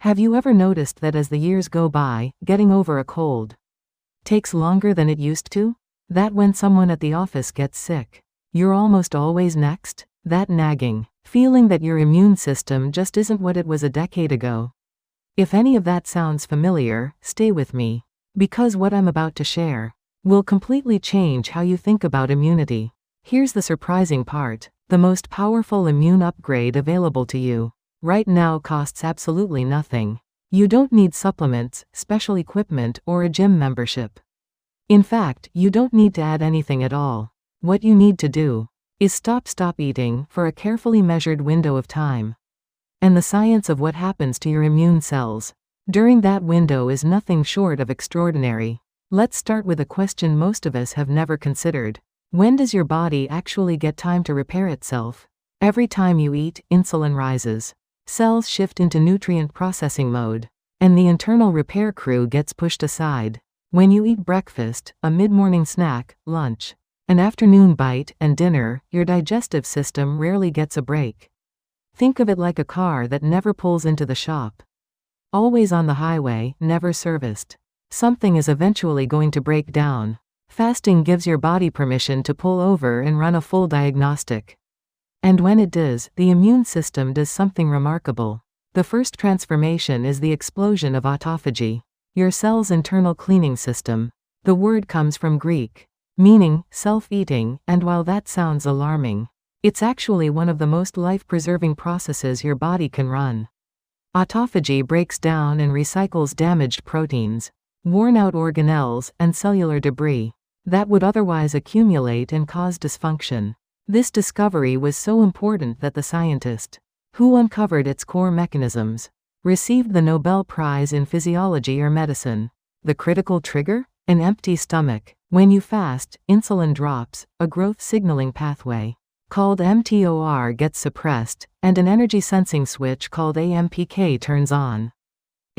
Have you ever noticed that as the years go by, getting over a cold takes longer than it used to? That when someone at the office gets sick, you're almost always next? That nagging feeling that your immune system just isn't what it was a decade ago. If any of that sounds familiar, stay with me. Because what I'm about to share will completely change how you think about immunity. Here's the surprising part. The most powerful immune upgrade available to you right now costs absolutely nothing. You don't need supplements, special equipment, or a gym membership. In fact, you don't need to add anything at all. What you need to do is stop eating for a carefully measured window of time. And the science of what happens to your immune cells during that window is nothing short of extraordinary. Let's start with a question most of us have never considered. When does your body actually get time to repair itself? Every time you eat, insulin rises. Cells shift into nutrient processing mode, and the internal repair crew gets pushed aside. When you eat breakfast, a mid-morning snack, lunch, an afternoon bite, and dinner, your digestive system rarely gets a break. Think of it like a car that never pulls into the shop. Always on the highway, never serviced. Something is eventually going to break down. Fasting gives your body permission to pull over and run a full diagnostic. And when it does, the immune system does something remarkable. The first transformation is the explosion of autophagy, your cell's internal cleaning system. The word comes from Greek, meaning self-eating, and while that sounds alarming, it's actually one of the most life-preserving processes your body can run. Autophagy breaks down and recycles damaged proteins, worn-out organelles, and cellular debris that would otherwise accumulate and cause dysfunction. This discovery was so important that the scientist who uncovered its core mechanisms received the Nobel Prize in Physiology or Medicine. The critical trigger? An empty stomach. When you fast, insulin drops, a growth signaling pathway called mTOR gets suppressed, and an energy sensing switch called AMPK turns on.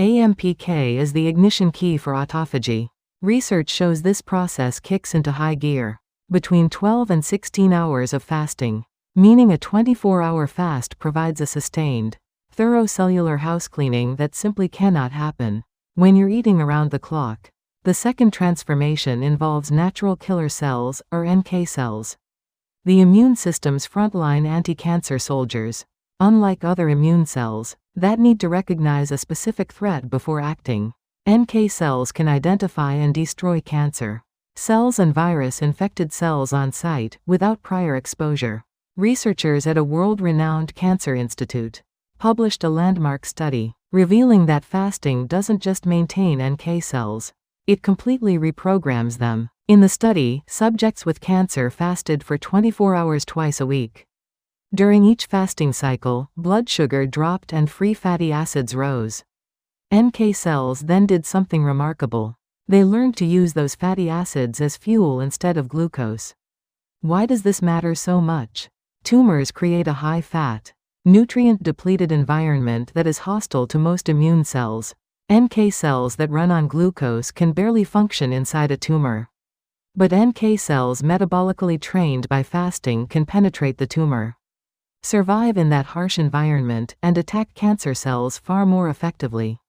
AMPK is the ignition key for autophagy. Research shows this process kicks into high gear between 12 and 16 hours of fasting, meaning a 24-hour fast provides a sustained, thorough cellular housecleaning that simply cannot happen when you're eating around the clock. The second transformation involves natural killer cells, or NK cells. The immune system's frontline anti-cancer soldiers. Unlike other immune cells that need to recognize a specific threat before acting, NK cells can identify and destroy cancer cells and virus-infected cells on site without prior exposure. Researchers at a world-renowned cancer institute published a landmark study revealing that fasting doesn't just maintain NK cells, it completely reprograms them. In the study, subjects with cancer fasted for 24 hours twice a week. During each fasting cycle, blood sugar dropped and free fatty acids rose. NK cells then did something remarkable. They learned to use those fatty acids as fuel instead of glucose. Why does this matter so much? Tumors create a high-fat, nutrient-depleted environment that is hostile to most immune cells. NK cells that run on glucose can barely function inside a tumor. But NK cells metabolically trained by fasting can penetrate the tumor, survive in that harsh environment, and attack cancer cells far more effectively.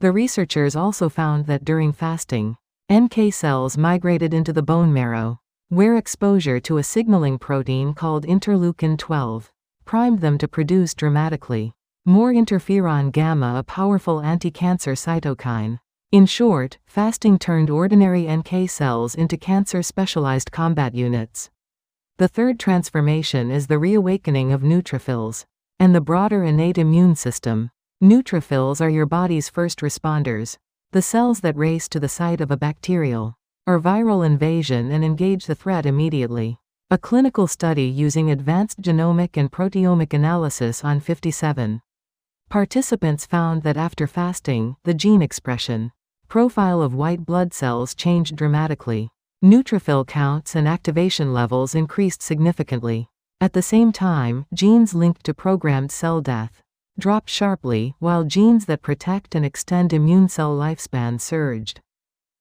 The researchers also found that during fasting, NK cells migrated into the bone marrow, where exposure to a signaling protein called interleukin-12 primed them to produce dramatically more interferon gamma, a powerful anti-cancer cytokine. In short, fasting turned ordinary NK cells into cancer-specialized combat units. The third transformation is the reawakening of neutrophils and the broader innate immune system. Neutrophils are your body's first responders, the cells that race to the site of a bacterial or viral invasion and engage the threat immediately. A clinical study using advanced genomic and proteomic analysis on 57 participants found that after fasting, the gene expression profile of white blood cells changed dramatically. Neutrophil counts and activation levels increased significantly. At the same time, genes linked to programmed cell death dropped sharply, while genes that protect and extend immune cell lifespan surged.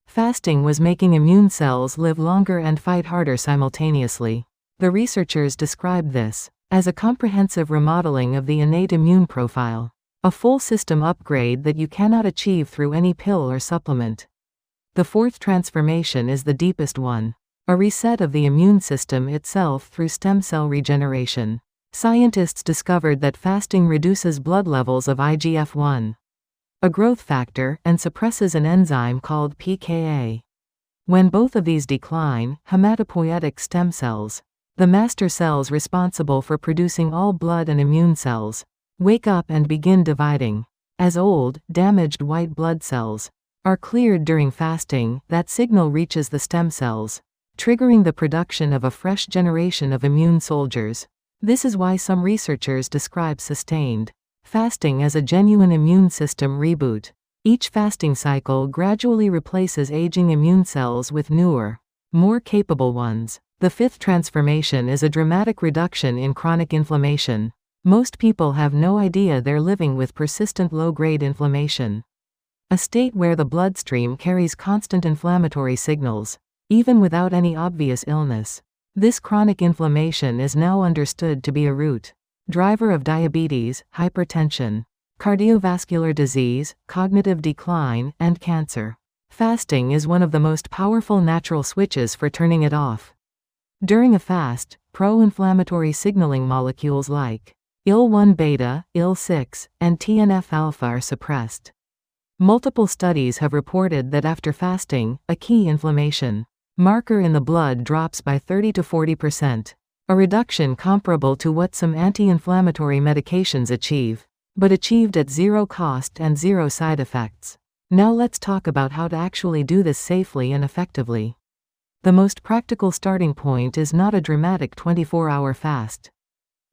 Fasting was making immune cells live longer and fight harder simultaneously. The researchers described this as a comprehensive remodeling of the innate immune profile. A full system upgrade that you cannot achieve through any pill or supplement. The fourth transformation is the deepest one. A reset of the immune system itself through stem cell regeneration. Scientists discovered that fasting reduces blood levels of IGF-1, a growth factor, and suppresses an enzyme called pKa. When both of these decline, hematopoietic stem cells, the master cells responsible for producing all blood and immune cells, wake up and begin dividing. As old, damaged white blood cells are cleared during fasting, that signal reaches the stem cells, triggering the production of a fresh generation of immune soldiers. This is why some researchers describe sustained fasting as a genuine immune system reboot. Each fasting cycle gradually replaces aging immune cells with newer, more capable ones. The fifth transformation is a dramatic reduction in chronic inflammation. Most people have no idea they're living with persistent low-grade inflammation, a state where the bloodstream carries constant inflammatory signals, even without any obvious illness. This chronic inflammation is now understood to be a root driver of diabetes, hypertension, cardiovascular disease, cognitive decline, and cancer. Fasting is one of the most powerful natural switches for turning it off. During a fast, pro-inflammatory signaling molecules like IL-1 beta, IL-6, and TNF-alpha are suppressed. Multiple studies have reported that after fasting, a key inflammation marker in the blood drops by 30 to 40%, a reduction comparable to what some anti-inflammatory medications achieve, but achieved at zero cost and zero side effects. Now let's talk about how to actually do this safely and effectively. The most practical starting point is not a dramatic 24-hour fast.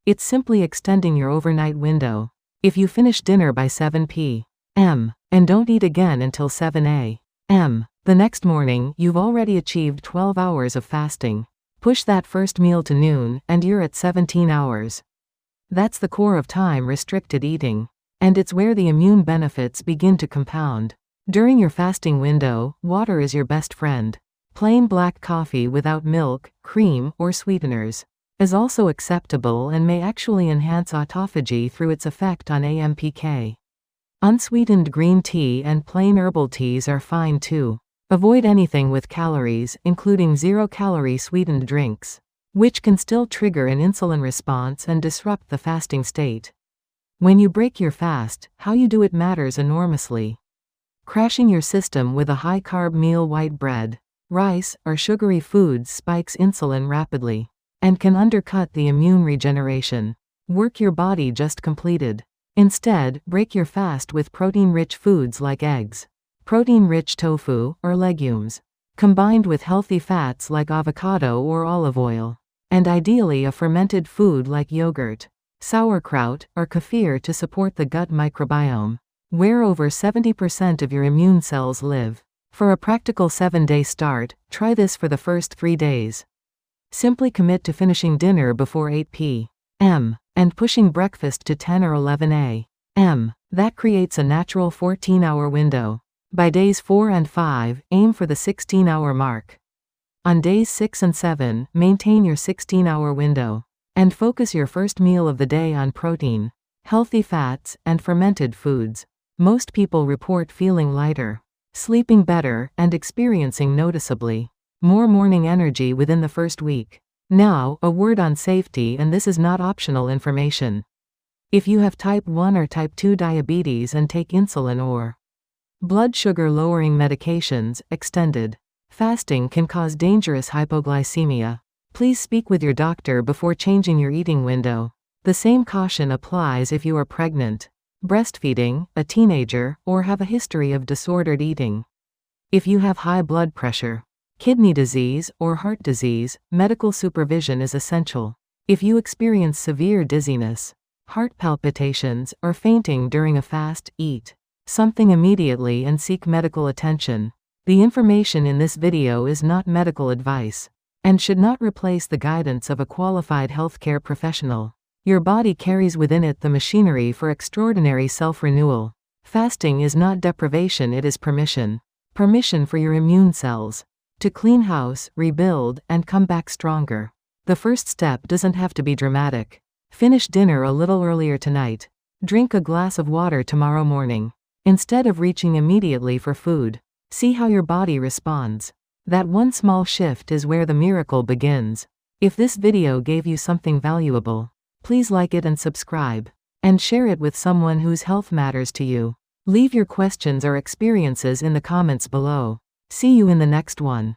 It's simply extending your overnight window. If you finish dinner by 7 p.m. and don't eat again until 7 a.m., the next morning, you've already achieved 12 hours of fasting. Push that first meal to noon, and you're at 17 hours. That's the core of time-restricted eating. And it's where the immune benefits begin to compound. During your fasting window, water is your best friend. Plain black coffee without milk, cream, or sweeteners is also acceptable and may actually enhance autophagy through its effect on AMPK. Unsweetened green tea and plain herbal teas are fine too. Avoid anything with calories, including zero-calorie sweetened drinks, which can still trigger an insulin response and disrupt the fasting state. When you break your fast, how you do it matters enormously. Crashing your system with a high-carb meal, white bread, rice, or sugary foods spikes insulin rapidly and can undercut the immune regeneration work your body just completed. Instead, break your fast with protein-rich foods like eggs, protein-rich tofu, or legumes, combined with healthy fats like avocado or olive oil, and ideally a fermented food like yogurt, sauerkraut, or kefir to support the gut microbiome, where over 70% of your immune cells live. For a practical 7-day start, try this for the first 3 days. Simply commit to finishing dinner before 8 p.m. and pushing breakfast to 10 or 11 a.m. That creates a natural 14-hour window. By days 4 and 5, aim for the 16-hour mark. On days 6 and 7, maintain your 16-hour window, and focus your first meal of the day on protein, healthy fats, and fermented foods. Most people report feeling lighter, sleeping better, and experiencing noticeably more morning energy within the first week. Now, a word on safety, and this is not optional information. If you have type 1 or type 2 diabetes and take insulin or blood sugar lowering medications, extended fasting can cause dangerous hypoglycemia. Please speak with your doctor before changing your eating window. The same caution applies if you are pregnant, breastfeeding, a teenager, or have a history of disordered eating. If you have high blood pressure, kidney disease, or heart disease, medical supervision is essential. If you experience severe dizziness, heart palpitations, or fainting during a fast, eat something immediately and seek medical attention. The information in this video is not medical advice and should not replace the guidance of a qualified healthcare professional. Your body carries within it the machinery for extraordinary self-renewal. Fasting is not deprivation, it is permission. Permission for your immune cells to clean house, rebuild, and come back stronger. The first step doesn't have to be dramatic. Finish dinner a little earlier tonight. Drink a glass of water tomorrow morning, instead of reaching immediately for food. See how your body responds. That one small shift is where the miracle begins. If this video gave you something valuable, please like it and subscribe, and share it with someone whose health matters to you. Leave your questions or experiences in the comments below. See you in the next one.